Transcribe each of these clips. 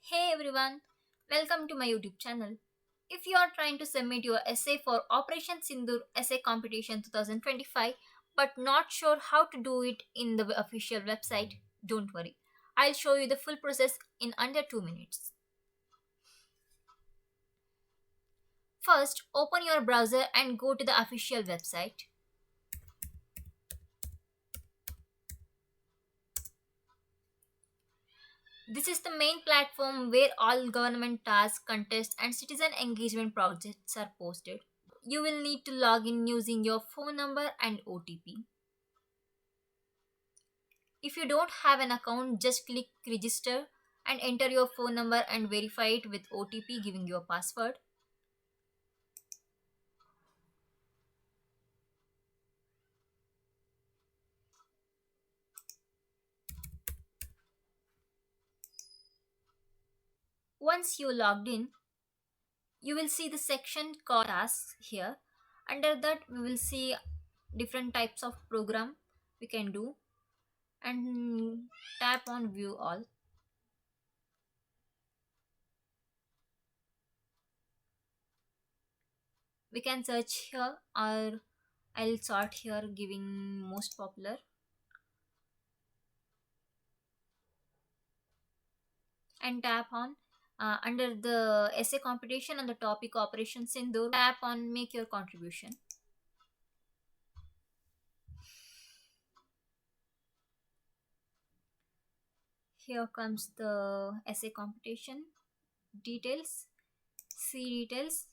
Hey everyone, welcome to my YouTube channel. If you are trying to submit your essay for Operation Sindoor Essay Competition 2025 but not sure how to do it in the official website, don't worry. I'll show you the full process in under 2 minutes. First, open your browser and go to the official website. This is the main platform where all government tasks, contests, and citizen engagement projects are posted. You will need to log in using your phone number and OTP. If you don't have an account, just click register and enter your phone number and verify it with OTP giving you a password. Once you logged in, you will see the section called tasks here. Under that, we will see different types of program we can do and tap on view all. We can search here or I'll sort here giving most popular and tap on under the essay competition on the topic Operation Sindoor, tap on make your contribution. Here comes the essay competition details, see details,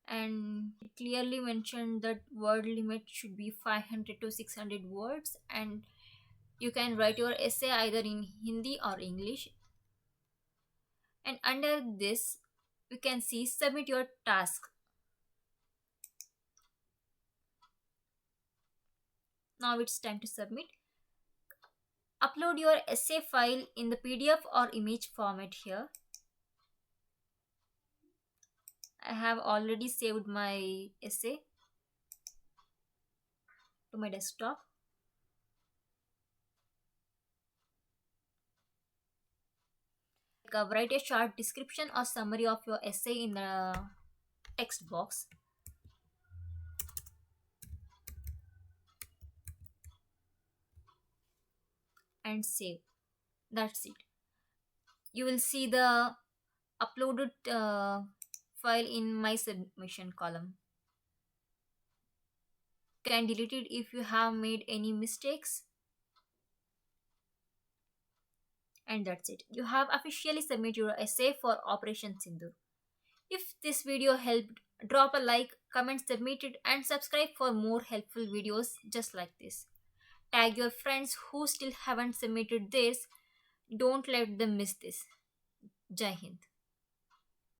and it clearly mentioned that word limit should be 500 to 600 words, and you can write your essay either in Hindi or English. And under this, you can see submit your task. Now it's time to submit. Upload your essay file in the PDF or image format here. I have already saved my essay to my desktop. Write a short description or summary of your essay in the text box. And save. That's it. You will see the uploaded file in my submission column. You can delete it if you have made any mistakes. And that's it. You have officially submitted your essay for Operation Sindoor. If this video helped, drop a like, comment, submit it, and subscribe for more helpful videos just like this. Tag your friends who still haven't submitted theirs. Don't let them miss this. Jai Hind.